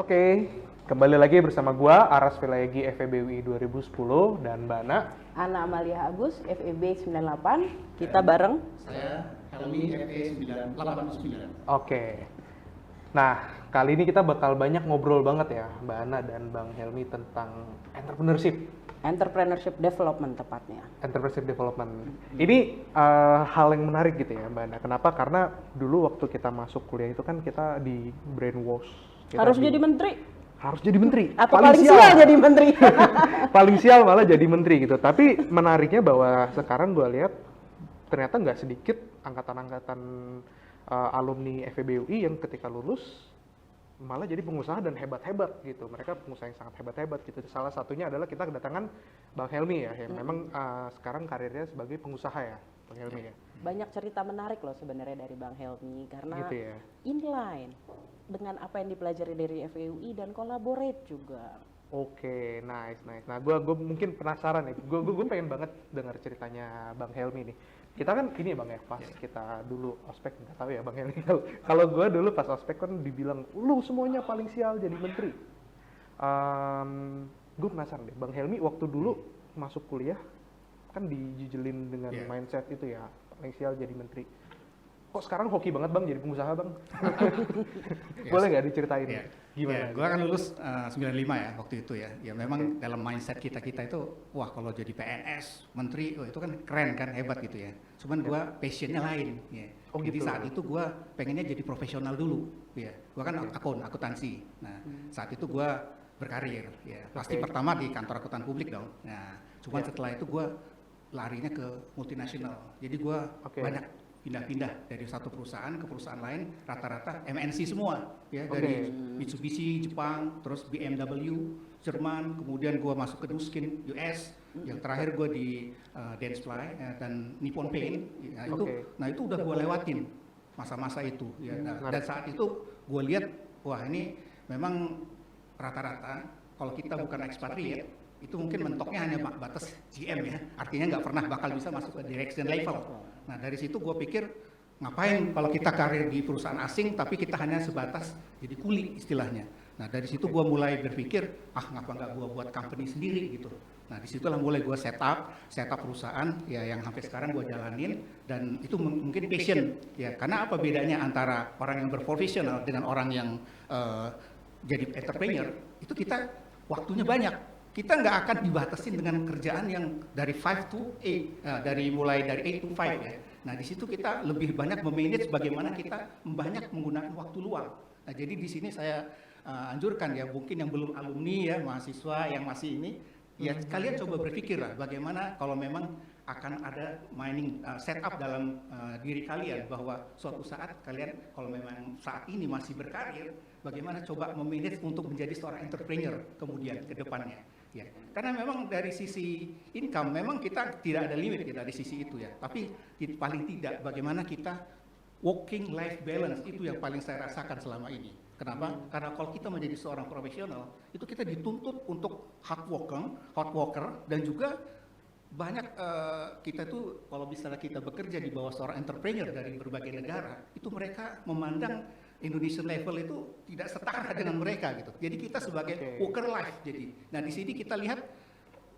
Oke, kembali lagi bersama gua Aras Vilayegi FEB UI 2010 dan Mbak Ana Amalia Agus FEB 98. Kita bareng. Saya Helmi FE 989. Oke. Nah, kali ini kita bakal banyak ngobrol banget ya Mbak Ana dan Bang Helmi tentang Entrepreneurship Development tepatnya. Entrepreneurship Development. Ini hal yang menarik gitu ya Mbak Ana. Kenapa? Karena dulu waktu kita masuk kuliah itu kan kita di brainwash. Harus jadi menteri. Harus jadi menteri. Atau paling sial jadi menteri. Paling sial malah jadi menteri gitu. Tapi menariknya bahwa sekarang gue lihat ternyata nggak sedikit angkatan-angkatan alumni FEB UI yang ketika lulus malah jadi pengusaha dan hebat-hebat gitu. Mereka pengusaha yang sangat hebat-hebat gitu. Salah satunya adalah kita kedatangan Bang Helmi ya, yang memang sekarang karirnya sebagai pengusaha ya, Bang Helmi ya. Banyak cerita menarik loh sebenarnya dari Bang Helmi karena Gitu ya. inline dengan apa yang dipelajari dari FEUI dan collaborate juga. Oke, nice. Nah, gue mungkin penasaran nih. Gue pengen banget dengar ceritanya Bang Helmi nih. Kita kan ini ya Bang ya, pas kita dulu ospek, nggak tahu ya Bang Helmi. Kalau gue dulu pas ospek kan dibilang, lu semuanya paling sial jadi menteri. Gue penasaran deh, Bang Helmi waktu dulu masuk kuliah kan dijijelin dengan mindset itu ya, paling sial jadi menteri. Kok sekarang hoki banget Bang jadi pengusaha Bang? Boleh nggak diceritain? Gimana? Gue kan lulus 95 ya waktu itu ya. Ya memang dalam mindset kita itu, wah kalau jadi PNS, menteri, itu kan keren kan, hebat gitu ya. Cuman gue passionnya lain. Ya. Jadi gitu. saat itu gue pengennya jadi profesional dulu. Ya. Gue kan akuntansi. Nah saat itu gue berkarir. Ya. Pasti pertama di kantor akuntan publik dong. Nah cuman setelah itu gue larinya ke multinasional. Jadi gue banyak pindah-pindah dari satu perusahaan ke perusahaan lain, rata-rata MNC semua ya, dari Mitsubishi Jepang, terus BMW Jerman, kemudian gua masuk ke Nuskin US, yang terakhir gua di Dentsply dan Nippon Paint ya, itu udah gua lewatin masa-masa itu ya. Dan saat itu gua lihat wah ini memang rata-rata kalau kita bukan ekspatriat itu mungkin mentoknya hanya batas GM ya, artinya nggak pernah bakal bisa masuk ke direction level. Nah dari situ gue pikir ngapain kalau kita karir di perusahaan asing tapi kita hanya sebatas jadi kuli istilahnya. Nah dari situ gue mulai berpikir ngapa nggak gue buat company sendiri gitu. Nah disitulah mulai gue set up perusahaan ya yang sampai sekarang gue jalanin, dan itu mungkin passion ya, karena apa bedanya antara orang yang berprofesional dengan orang yang jadi entrepreneur, itu kita waktunya banyak. Kita nggak akan dibatasin dengan kerjaan yang dari 5 to 8, mulai dari 8 to 5 ya. Nah di situ kita lebih banyak memanage bagaimana kita banyak menggunakan waktu luang. Nah jadi di sini saya anjurkan ya, mungkin yang belum alumni ya, mahasiswa yang masih ini, ya kalian coba berpikir lah bagaimana kalau memang akan ada mining setup dalam diri kalian, bahwa suatu saat kalian kalau memang saat ini masih berkarir, bagaimana coba memanage untuk menjadi seorang entrepreneur kemudian ke depannya. Ya, karena memang dari sisi income memang kita tidak ada limit ya dari sisi itu ya. Tapi paling tidak bagaimana kita working life balance, itu yang paling saya rasakan selama ini. Kenapa? Karena kalau kita menjadi seorang profesional itu kita dituntut untuk hard worker, dan juga banyak kita tuh kalau misalnya kita bekerja di bawah seorang entrepreneur dari berbagai negara, itu mereka memandang Indonesian level itu tidak setara dengan mereka gitu. Jadi kita sebagai worker life jadi. Nah di sini kita lihat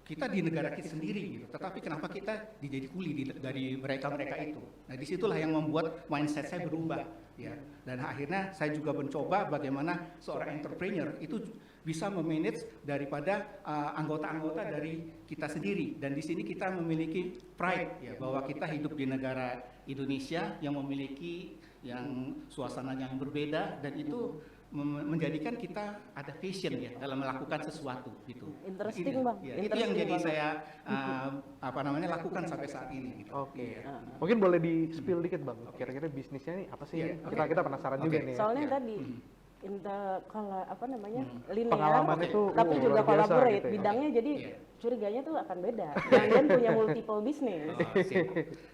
kita di negara kita sendiri gitu. Tetapi kenapa kita dijadi kuli dari mereka itu? Nah disitulah yang membuat mindset saya berubah ya. Dan akhirnya saya juga mencoba bagaimana seorang entrepreneur itu bisa memanage daripada anggota-anggota dari kita sendiri. Dan di sini kita memiliki pride ya, bahwa kita hidup di negara Indonesia yang memiliki yang suasananya yang berbeda, dan itu menjadikan kita ada passion ya dalam melakukan sesuatu gitu. Interesting Bang. Ya, itu yang jadi saya lakukan sampai saat ini. Gitu. Mungkin boleh di spill dikit Bang. Kira-kira bisnisnya nih apa sih? Kita penasaran juga nih. Soalnya tadi linear, pengalaman itu tapi juga collaborate gitu ya. bidangnya, jadi curiganya tuh akan beda. Jangan punya multiple bisnis.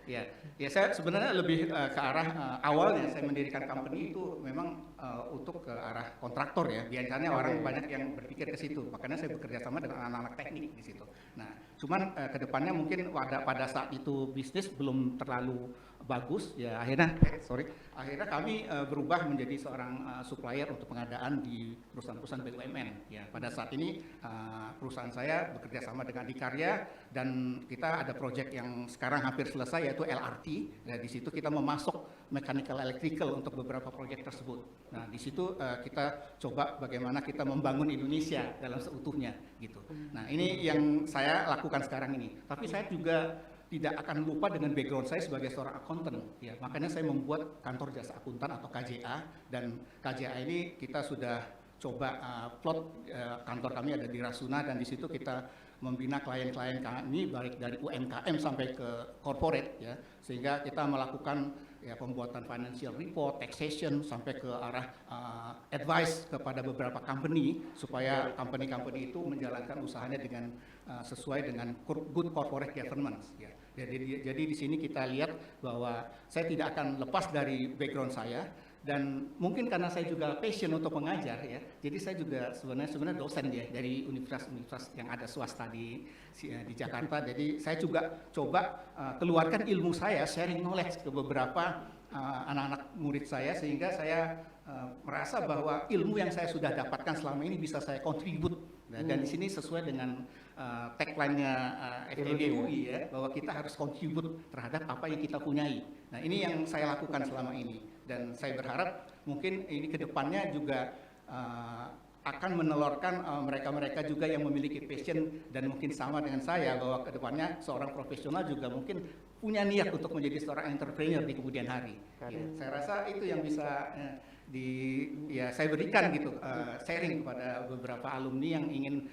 Ya saya sebenarnya lebih ke arah awalnya saya mendirikan company itu memang untuk ke arah kontraktor ya. Biasanya orang banyak yang berpikir ke situ. Makanya saya bekerja sama dengan anak-anak teknik di situ. Nah, cuman ke depannya mungkin pada saat itu bisnis belum terlalu bagus, ya akhirnya kami berubah menjadi seorang supplier untuk pengadaan di perusahaan-perusahaan BUMN. Ya, pada saat ini perusahaan saya bekerja sama dengan Adikarya dan kita ada proyek yang sekarang hampir selesai yaitu LRT. Ya, di situ kita memasok mechanical electrical untuk beberapa proyek tersebut. Nah, di situ kita coba bagaimana kita membangun Indonesia dalam seutuhnya gitu. Nah, ini yang saya lakukan sekarang ini. Tapi saya juga tidak akan lupa dengan background saya sebagai seorang accountant. Ya, makanya saya membuat kantor jasa akuntan atau KJA, dan KJA ini kita sudah coba plot kantor kami ada di Rasuna, dan di situ kita membina klien-klien kami baik dari UMKM sampai ke corporate, ya, sehingga kita melakukan ya pembuatan financial report, taxation sampai ke arah advice kepada beberapa company supaya company-company itu menjalankan usahanya dengan sesuai dengan good corporate governance. Ya. Jadi di sini kita lihat bahwa saya tidak akan lepas dari background saya, dan mungkin karena saya juga passion untuk mengajar, ya. Jadi saya juga sebenarnya dosen ya dari universitas-universitas yang ada swasta di Jakarta. Jadi saya juga coba keluarkan ilmu saya, sharing knowledge ke beberapa anak-anak murid saya, sehingga saya merasa bahwa ilmu yang saya sudah dapatkan selama ini bisa saya kontribut. Dan di sini sesuai dengan tagline-nya FEBUI, ya, bahwa kita harus kontribut terhadap apa yang kita punyai. Nah, ini yang saya lakukan selama ini, dan saya berharap mungkin ini ke depannya juga akan menelurkan mereka-mereka juga yang memiliki passion dan mungkin sama dengan saya, bahwa ke depannya seorang profesional juga mungkin punya niat untuk menjadi seorang entrepreneur di kemudian hari. Ya, saya rasa itu yang bisa saya berikan gitu, sharing kepada beberapa alumni yang ingin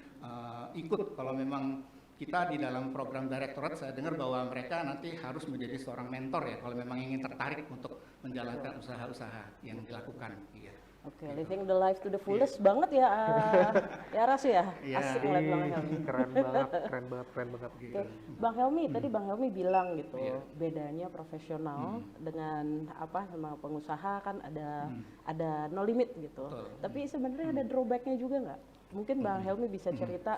ikut. Kalau memang kita di dalam program direktorat, saya dengar bahwa mereka nanti harus menjadi seorang mentor, ya, kalau memang ingin tertarik untuk menjalankan usaha-usaha yang dilakukan. Iya. Oke, living the life to the fullest banget ya, ya Ras ya, asik ngeliat Bang Helmi. Keren banget. Oke, Bang Helmi, tadi Bang Helmi bilang gitu, bedanya profesional dengan sama pengusaha kan ada no limit gitu. Tapi sebenarnya ada drawbacknya juga nggak? Mungkin Bang Helmi bisa cerita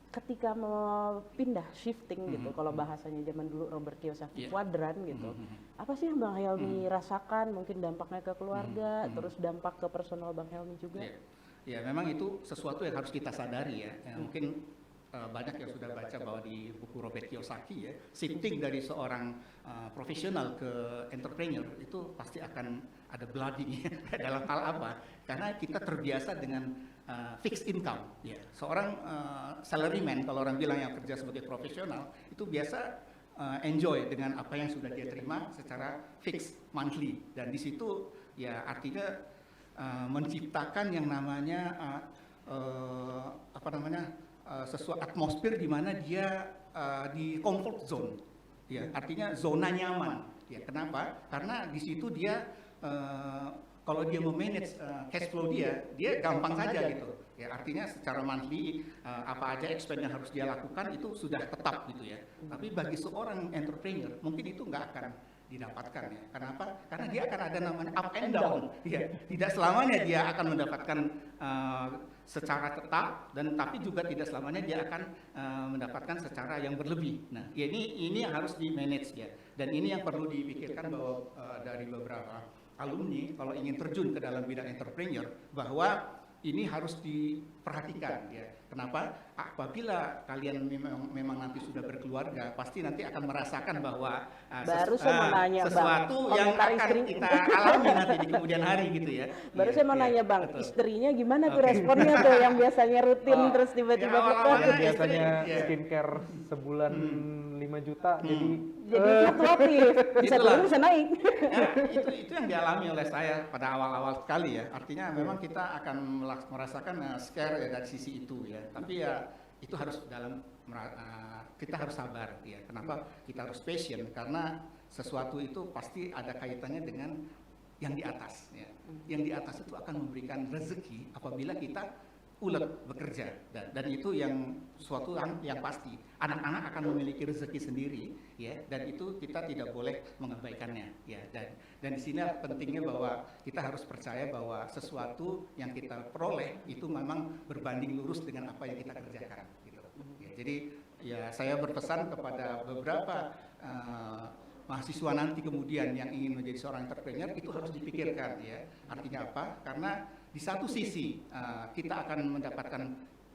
ketika mau pindah shifting gitu, kalau bahasanya zaman dulu Robert Kiyosaki kuadran gitu, apa sih yang Bang Helmi rasakan? Mungkin dampaknya ke keluarga, terus dampak ke personal Bang Helmi juga. Ya, memang itu sesuatu yang harus kita sadari, ya. Mungkin banyak yang sudah baca bahwa di buku Robert Kiyosaki, ya, shifting dari seorang profesional ke entrepreneur itu pasti akan ada bloody dalam hal apa? Karena kita terbiasa dengan fixed income, ya. Seorang salaryman, kalau orang bilang yang kerja sebagai profesional, itu biasa enjoy dengan apa yang sudah dia terima secara fixed monthly, dan di situ ya artinya menciptakan yang namanya sesuatu atmosfer di mana dia di comfort zone, ya, artinya zona nyaman. Ya, kenapa? Karena di situ dia kalau dia memanage cash flow dia gampang saja gitu. Ya, artinya secara monthly apa aja expense yang harus dia lakukan itu sudah tetap gitu, ya. Tapi bagi seorang entrepreneur mungkin itu nggak akan didapatkan, ya. Kenapa? Karena dia akan ada namanya up and down. Ya, tidak selamanya dia akan mendapatkan secara tetap, dan tapi juga tidak selamanya dia akan mendapatkan secara yang berlebih. Nah, ini yang harus di manage, ya. Dan ini yang perlu dipikirkan bahwa dari beberapa alumni kalau ingin terjun ke dalam bidang entrepreneur, bahwa ini harus diperhatikan, ya. Kenapa? Apabila kalian memang nanti sudah berkeluarga, pasti nanti akan merasakan bahwa sesuatu yang akan kita alami nanti di kemudian hari gitu, ya. Baru saya mau nanya Bang, istrinya gimana tuh responnya tuh yang biasanya rutin terus tiba-tiba biasanya skincare sebulan 5 juta jadi fluktuatif, bisa turun bisa naik. Ya, itu yang dialami oleh saya pada awal-awal sekali, ya. Artinya memang kita akan merasakan scare, ya, dari sisi itu, ya. Tapi ya itu harus kita harus sabar, ya. Kenapa kita harus patient? Karena sesuatu itu pasti ada kaitannya dengan yang di atas, ya. Yang di atas itu akan memberikan rezeki apabila kita ulet bekerja, dan itu yang suatu yang pasti. Anak-anak akan memiliki rezeki sendiri, ya, dan itu kita tidak boleh mengabaikannya, ya. Dan di sini pentingnya bahwa kita harus percaya bahwa sesuatu yang kita peroleh itu memang berbanding lurus dengan apa yang kita kerjakan, gitu. Ya, jadi ya saya berpesan kepada beberapa mahasiswa nanti kemudian yang ingin menjadi seorang entrepreneur itu harus dipikirkan ya. Artinya apa? Karena di satu sisi kita akan mendapatkan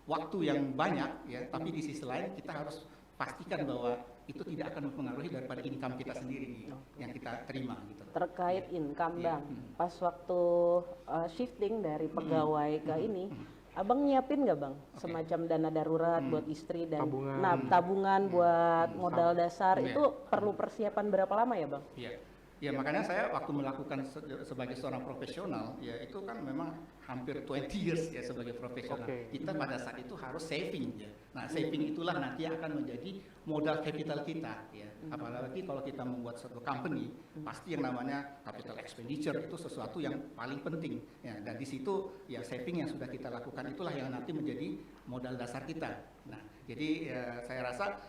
waktu yang banyak ya, tapi di sisi lain kita harus pastikan bahwa itu tidak akan mempengaruhi daripada income kita sendiri yang kita terima gitu. Terkait income Bang, pas waktu shifting dari pegawai ke ini, Abang nyiapin nggak Bang semacam dana darurat buat istri dan tabungan buat modal dasar itu perlu persiapan berapa lama ya Bang? Iya. Ya makanya saya waktu melakukan sebagai seorang profesional ya itu kan memang hampir 20 years ya sebagai profesional. Kita pada saat itu harus saving ya. Nah, saving itulah nanti akan menjadi modal capital kita ya. Apalagi kalau kita membuat suatu company, pasti yang namanya capital expenditure itu sesuatu yang paling penting ya. Dan di situ ya saving yang sudah kita lakukan itulah yang nanti menjadi modal dasar kita. Nah, jadi ya, saya rasa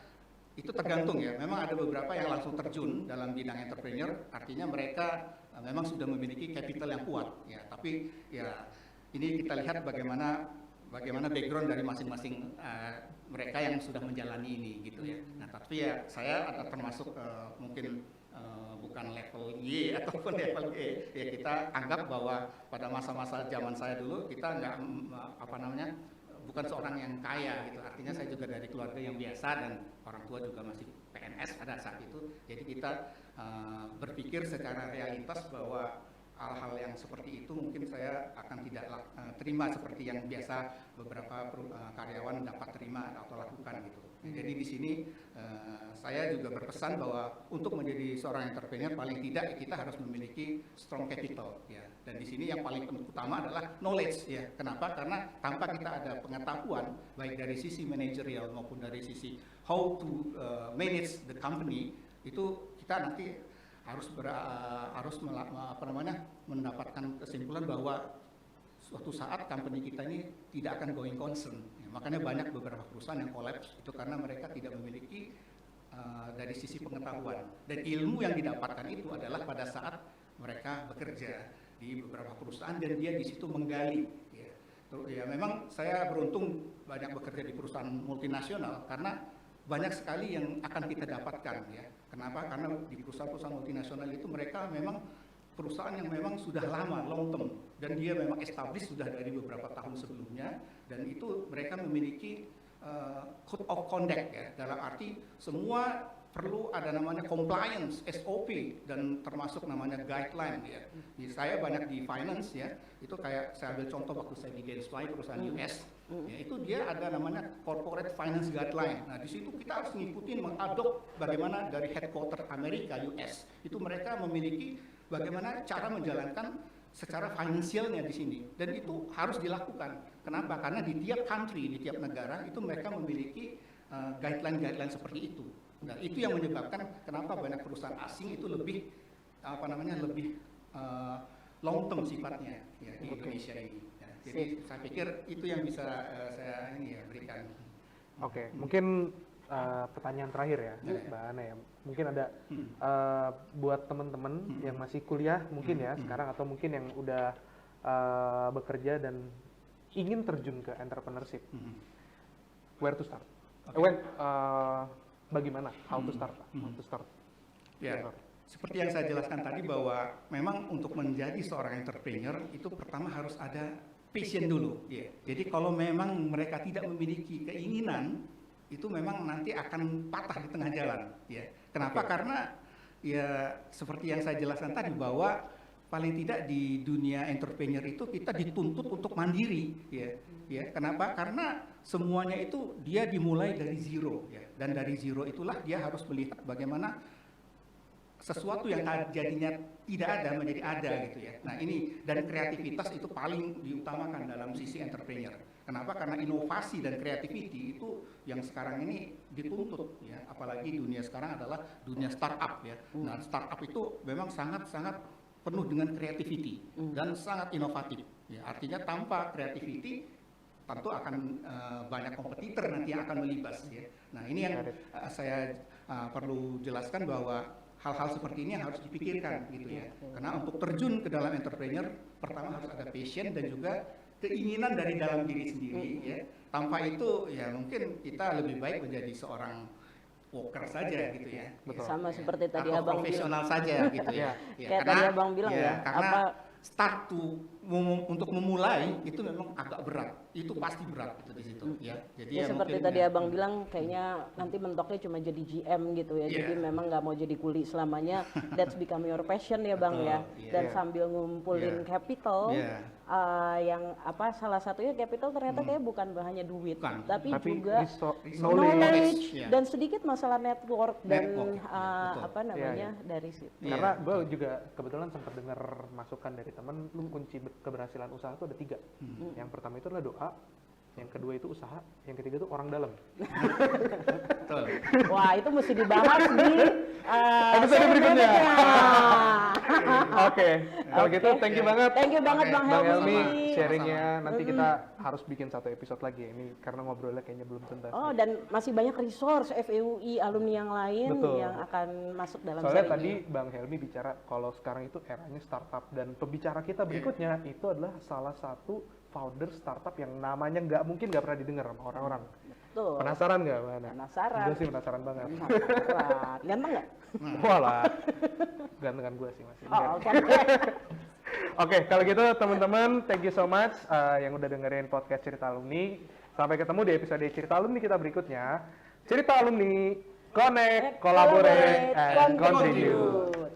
itu tergantung ya, memang ada beberapa yang langsung terjun dalam bidang entrepreneur, artinya mereka memang sudah memiliki capital yang kuat ya, tapi ya ini kita lihat bagaimana background dari masing-masing mereka yang sudah menjalani ini gitu ya. Nah tapi ya saya ada termasuk mungkin bukan level Y ataupun level E ya, kita anggap bahwa pada masa-masa zaman saya dulu kita nggak bukan seorang yang kaya gitu, artinya saya juga dari keluarga yang biasa dan orang tua juga masih PNS pada saat itu, jadi kita berpikir secara realitas bahwa hal-hal yang seperti itu mungkin saya akan tidak terima seperti yang biasa beberapa karyawan dapat terima atau lakukan gitu. Jadi di sini saya juga berpesan bahwa untuk menjadi seorang entrepreneur paling tidak kita harus memiliki strong capital ya. Dan di sini yang paling utama adalah knowledge ya. Kenapa? Karena tanpa kita ada pengetahuan baik dari sisi manajerial maupun dari sisi how to manage the company, itu kita nanti harus mendapatkan kesimpulan bahwa suatu saat company kita ini tidak akan going concern. Ya, makanya banyak beberapa perusahaan yang collapse itu karena mereka tidak memiliki dari sisi pengetahuan, dan ilmu yang didapatkan itu adalah pada saat mereka bekerja di beberapa perusahaan dan dia di situ menggali. Ya memang saya beruntung banyak bekerja di perusahaan multinasional karena banyak sekali yang akan kita dapatkan ya. Kenapa? Karena di perusahaan-perusahaan multinasional itu mereka memang perusahaan yang memang sudah lama, long term, dan dia memang established sudah dari beberapa tahun sebelumnya, dan itu mereka memiliki code of conduct ya, dalam arti semua perlu ada namanya compliance, SOP, dan termasuk namanya guideline ya. Saya banyak di finance ya, itu kayak saya ambil contoh waktu saya di Gensfly perusahaan US, ya, itu dia ada namanya corporate finance guideline. Nah di situ kita harus ngikutin, mengadop bagaimana dari headquarter Amerika US itu mereka memiliki bagaimana cara menjalankan secara finansialnya di sini, dan itu harus dilakukan. Kenapa? Karena di tiap country, di tiap negara itu mereka memiliki guideline seperti itu. Nah, itu yang menyebabkan kenapa banyak perusahaan asing itu lebih lebih long term sifatnya ya, di Indonesia ini. Ya, jadi saya pikir itu yang bisa saya berikan. Oke, mungkin pertanyaan terakhir ya, Mbak Ana ya. Mungkin ada buat teman-teman yang masih kuliah mungkin ya sekarang, atau mungkin yang udah bekerja dan ingin terjun ke entrepreneurship. Where to start? Bagaimana? How to start? How to start? Ya, seperti yang saya jelaskan tadi bahwa memang untuk menjadi seorang entrepreneur itu pertama harus ada passion dulu. Ya. Jadi kalau memang mereka tidak memiliki keinginan, itu memang nanti akan patah di tengah jalan. Ya. Kenapa? Karena ya seperti yang saya jelaskan tadi bahwa paling tidak di dunia entrepreneur itu kita dituntut untuk mandiri. Ya. Kenapa? Karena semuanya itu dia dimulai dari zero. Ya. Dan dari zero itulah dia harus melihat bagaimana sesuatu yang jadinya tidak ada menjadi ada gitu ya. Nah ini, dan kreativitas itu paling diutamakan dalam sisi entrepreneur. Kenapa? Karena inovasi dan creativity itu yang sekarang ini dituntut ya. Apalagi dunia sekarang adalah dunia startup ya. Nah startup itu memang sangat-sangat penuh dengan creativity dan sangat inovatif. Ya, artinya tanpa creativity tentu akan banyak kompetitor nanti yang akan melibas ya. Nah ini yang saya perlu jelaskan bahwa hal-hal seperti ini harus dipikirkan gitu ya. Karena untuk terjun ke dalam entrepreneur pertama harus ada passion dan juga keinginan dari dalam diri sendiri ya. Tanpa itu ya mungkin kita lebih baik menjadi seorang worker saja gitu ya. Betul. Sama Ya. seperti tadi Atau abang profesional saja gitu ya. Ya, Kayak tadi abang bilang ya, karena apa start untuk memulai itu memang agak berat. Itu pasti berat itu di situ ya. Jadi ya seperti mungkin tadi ya, abang bilang kayaknya nanti mentoknya cuma jadi GM gitu ya. Iya. Jadi memang nggak mau jadi kuli selamanya. That's become your passion ya bang Betul, ya. iya. Dan Iya. sambil ngumpulin Iya. capital. Iya. Yang apa salah satunya capital ternyata kayak bukan hanya duit, Bukan. tapi Tapi juga knowledge. knowledge Iya. dan sedikit masalah network dan Network, iya, betul. apa namanya Iya, dari situ. Iya. Karena gue juga kebetulan sempat dengar masukan dari temen, lu kunci keberhasilan usaha itu ada 3. Yang pertama itu adalah doa, yang kedua itu usaha, yang ketiga itu orang dalam. betul. Wah itu mesti dibahas di Episode seri berikutnya. berikutnya. Oke, kalau gitu thank you banget. Thank you banget Oke, Bang Bang Helmi. Helmi sharingnya. Nanti kita harus bikin satu episode lagi ini karena ngobrolnya kayaknya belum tuntas. Oh dan masih banyak resource FEUI alumni yang lain Betul. yang akan masuk dalam Soalnya seri tadi ini. Bang Helmi bicara kalau sekarang itu eranya startup dan pembicara kita berikutnya itu adalah salah satu founder startup yang namanya nggak pernah didengar sama orang-orang. Betul. Penasaran nggak mana? Penasaran. Gue sih penasaran banget. Penasaran. Ganteng nggak? Walah, gantengan gue sih masih. Oh, oke. Oke, kalau gitu teman-teman, thank you so much yang udah dengerin podcast Cerita Alumni. Sampai ketemu di episode Cerita Alumni kita berikutnya. Cerita Alumni, connect, collaborate, and contribute.